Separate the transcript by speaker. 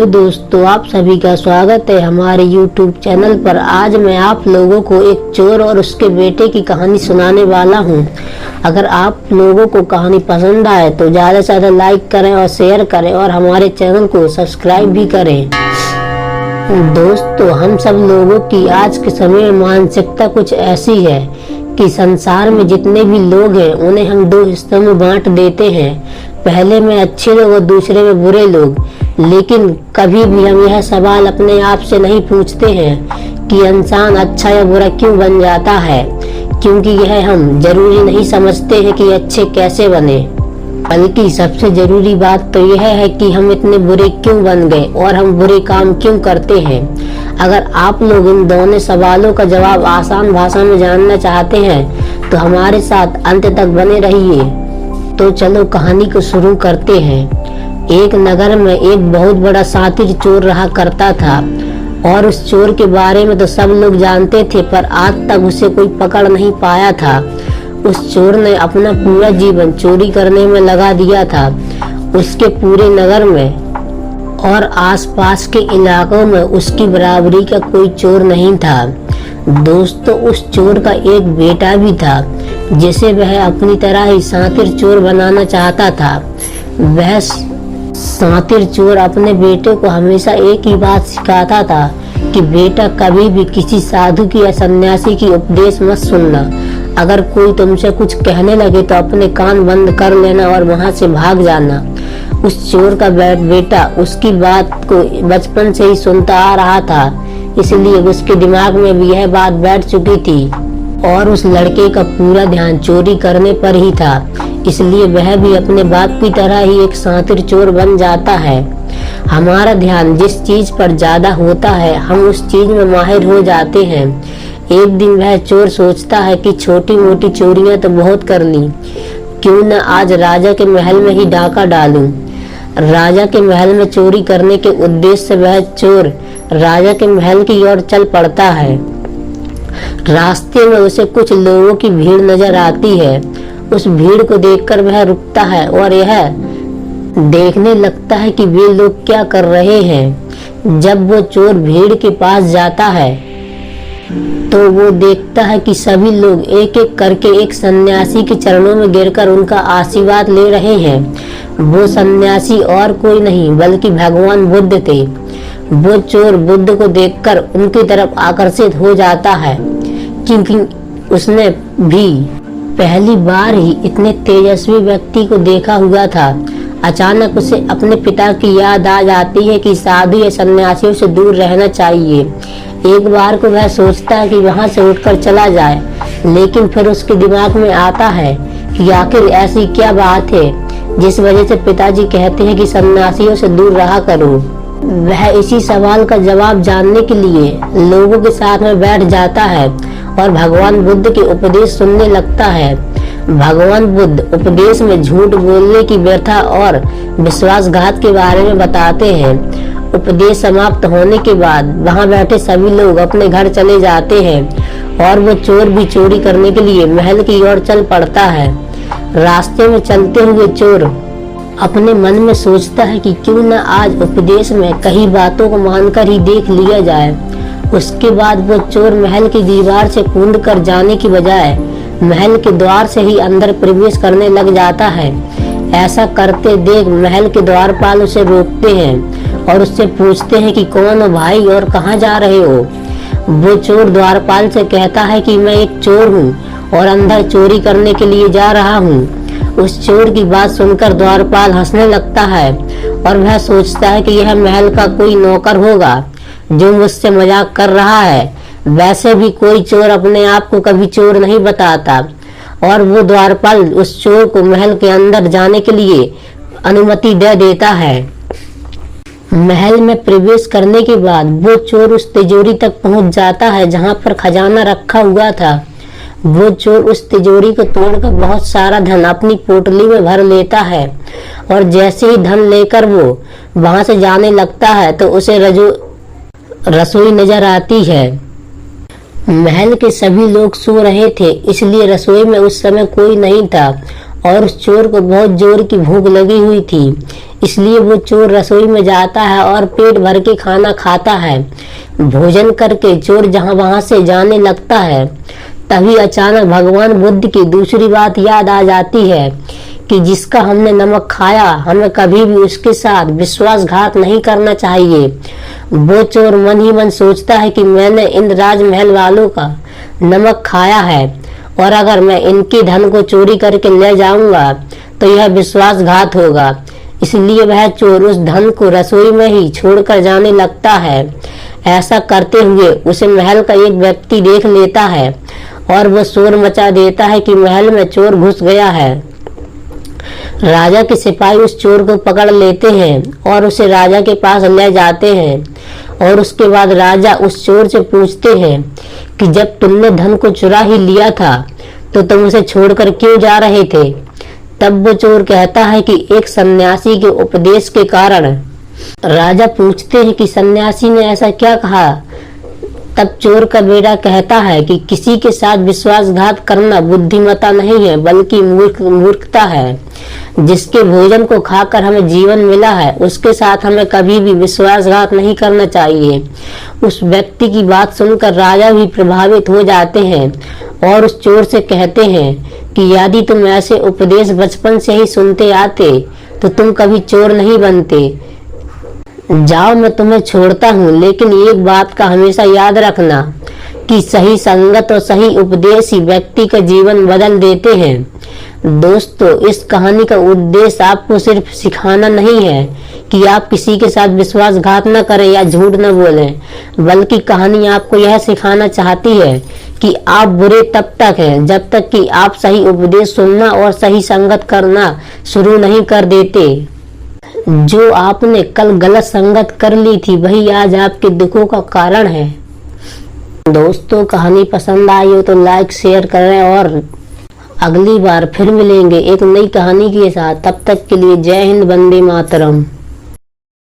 Speaker 1: Hello दोस्तों, आप सभी का स्वागत है हमारे YouTube चैनल पर। आज मैं आप लोगों को एक चोर और उसके बेटे की कहानी सुनाने वाला हूं। अगर आप लोगों को कहानी पसंद आए तो ज़्यादा से ज़्यादा लाइक करें और शेयर करें और हमारे चैनल को सब्सक्राइब भी करें। दोस्तों, हम सब लोगों की आज के समय में मानसिकता कुछ ऐसी है कि संसार में जितने भी लोग हैं उन्हें हम दो हिस्सों में बांट देते हैं, पहले में अच्छे लोग और दूसरे में बुरे लोग। लेकिन कभी भी हम यह सवाल अपने आप से नहीं पूछते हैं कि इंसान अच्छा या बुरा क्यों बन जाता है, क्योंकि यह हम जरूरी नहीं समझते हैं कि अच्छे कैसे बने, बल्कि सबसे जरूरी बात तो यह है कि हम इतने बुरे क्यों बन गए और हम बुरे काम क्यों करते हैं। अगर आप लोग इन दोनों सवालों का जवाब आसान भाषा में जानना चाहते हैं तो हमारे साथ अंत तक बने रहिए। तो चलो कहानी को शुरू करते हैं। एक नगर में एक बहुत बड़ा शातिर चोर रहा करता था और उस चोर के बारे में तो सब लोग जानते थे, पर आज तक उसे कोई पकड़ नहीं पाया था। उस चोर ने अपना पूरा जीवन चोरी करने में लगा दिया था। उसके पूरे नगर में और आसपास के इलाकों में उसकी बराबरी का कोई चोर नहीं था। दोस्तों, उस चोर का एक बेटा भी था जिसे वह अपनी तरह ही शातिर चोर बनाना चाहता था। वह शातिर चोर अपने बेटे को हमेशा एक ही बात सिखाता था कि बेटा कभी भी किसी साधु की या सन्यासी की उपदेश मत सुनना। अगर कोई तुमसे कुछ कहने लगे तो अपने कान बंद कर लेना और वहां से भाग जाना। उस चोर का बेटा उसकी बात को बचपन से ही सुनता आ रहा था, इसलिए उसके दिमाग में भी यह बात बैठ चुकी थी और उस लड़के का पूरा ध्यान चोरी करने पर ही था। इसलिए वह भी अपने बाप की तरह ही एक शातिर चोर बन जाता है। हमारा ध्यान जिस चीज पर ज्यादा होता है हम उस चीज में माहिर हो जाते हैं। एक दिन वह चोर सोचता है कि छोटी मोटी चोरियां तो बहुत कर ली, क्यों न आज राजा के महल में ही डाका डालूं। राजा के महल में चोरी करने के उद्देश्य से वह चोर राजा के महल की ओर चल पड़ता है। रास्ते में उसे कुछ लोगों की भीड़ नजर आती है। उस भीड़ को देखकर वह रुकता है और यह देखने लगता है कि वे लोग क्या कर रहे हैं। जब वो चोर भीड़ के पास जाता है तो वो देखता है कि सभी लोग एक एक करके एक सन्यासी के चरणों में गिरकर उनका आशीर्वाद ले रहे हैं। वो सन्यासी और कोई नहीं बल्कि भगवान बुद्ध थे। वो चोर बुद्ध को देखकर उनकी तरफ आकर्षित हो जाता है, क्योंकि उसने भी पहली बार ही इतने तेजस्वी व्यक्ति को देखा हुआ था। अचानक उसे अपने पिता की याद आ जाती है कि साधु या सन्यासियों से दूर रहना चाहिए। एक बार को वह सोचता है कि वहां से उठकर चला जाए, लेकिन फिर उसके दिमाग में आता है कि आखिर ऐसी क्या बात है जिस वजह से पिताजी कहते हैं कि सन्यासियों से दूर रहा करो। वह इसी सवाल का जवाब जानने के लिए लोगों के साथ में बैठ जाता है और भगवान बुद्ध के उपदेश सुनने लगता है। भगवान बुद्ध उपदेश में झूठ बोलने की व्यर्था और विश्वासघात के बारे में बताते हैं। उपदेश समाप्त होने के बाद वहां बैठे सभी लोग अपने घर चले जाते हैं और वो चोर भी चोरी करने के लिए महल की ओर चल पड़ता है। रास्ते में चलते हुए चोर अपने मन में सोचता है कि क्यों न आज उपदेश में कई बातों को मानकर ही देख लिया जाए। उसके बाद वो चोर महल की दीवार से कूद कर जाने की बजाय महल के द्वार से ही अंदर प्रवेश करने लग जाता है। ऐसा करते देख महल के द्वारपाल उसे रोकते हैं और उससे पूछते हैं कि कौन हो भाई और कहाँ जा रहे हो। वो चोर द्वारपाल से कहता है कि मैं एक चोर हूँ और अंदर चोरी करने के लिए जा रहा हूँ। उस चोर की बात सुनकर द्वारपाल हंसने लगता है और वह सोचता है कि यह महल का कोई नौकर होगा जो मुझसे मजाक कर रहा है। वैसे भी कोई चोर अपने आप को कभी चोर नहीं बताता और वो द्वारपाल उस चोर को महल के अंदर जाने के लिए अनुमति दे देता है। महल में प्रवेश करने के बाद वो चोर उस तिजोरी तक पहुंच जाता है जहां पर खजाना रखा हुआ था। वो चोर उस तिजोरी को तोड़कर बहुत सारा धन अपनी पोटली में भर लेता है और जैसे ही धन लेकर वो वहां से जाने लगता है तो उसे रसोई नजर आती है। महल के सभी लोग सो रहे थे, इसलिए रसोई में उस समय कोई नहीं था और उस चोर को बहुत जोर की भूख लगी हुई थी। इसलिए वो चोर रसोई में जाता है और पेट भर के खाना खाता है। भोजन करके चोर जहां वहां से जाने लगता है, तभी अचानक भगवान बुद्ध की दूसरी बात याद आ जाती है कि जिसका हमने नमक खाया, हमें कभी भी उसके साथ विश्वासघात नहीं करना चाहिए। वो चोर मन ही मन सोचता है कि मैंने इन राजमहल वालों का नमक खाया है और अगर मैं इनके धन को चोरी करके ले जाऊंगा तो यह विश्वासघात होगा। इसलिए वह चोर उस धन को रसोई में ही छोड़कर जाने लगता है। ऐसा करते हुए उसे महल का एक व्यक्ति देख लेता है और वो शोर मचा देता है कि महल में चोर घुस गया है। राजा के सिपाही उस चोर को पकड़ लेते हैं और उसे राजा के पास ले जाते हैं और उसके बाद राजा उस चोर से पूछते हैं कि जब तुमने धन को चुरा ही लिया था तो तुम उसे छोड़कर क्यों जा रहे थे? तब वो चोर कहता है कि एक सन्यासी के उपदेश के कारण। राजा पूछते हैं कि सन्यासी ने ऐसा क्या कहा? तब चोर का बेटा कहता है कि किसी के साथ विश्वासघात करना बुद्धिमत्ता नहीं है बल्कि मूर्खता है। जिसके भोजन को खाकर हमें जीवन मिला है उसके साथ हमें कभी भी विश्वासघात नहीं करना चाहिए। उस व्यक्ति की बात सुनकर राजा भी प्रभावित हो जाते हैं और उस चोर से कहते हैं कि यदि तुम ऐसे उपदेश बचपन से ही सुनते आते तो तुम कभी चोर नहीं बनते। जाओ, मैं तुम्हें छोड़ता हूँ, लेकिन एक बात का हमेशा याद रखना कि सही संगत और सही उपदेश ही व्यक्ति का जीवन बदल देते हैं। दोस्तों, इस कहानी का उद्देश्य आपको सिर्फ सिखाना नहीं है कि आप किसी के साथ विश्वासघात न करें या झूठ न बोलें, बल्कि कहानी आपको यह सिखाना चाहती है कि आप बुरे तब तक हैं जब तक कि आप सही उपदेश सुनना और सही संगत करना शुरू नहीं कर देते। जो आपने कल गलत संगत कर ली थी वही आज आपके दुखों का कारण है। दोस्तों, कहानी पसंद आई हो तो लाइक शेयर करें और अगली बार फिर मिलेंगे एक नई कहानी के साथ। तब तक के लिए जय हिंद, वंदे मातरम।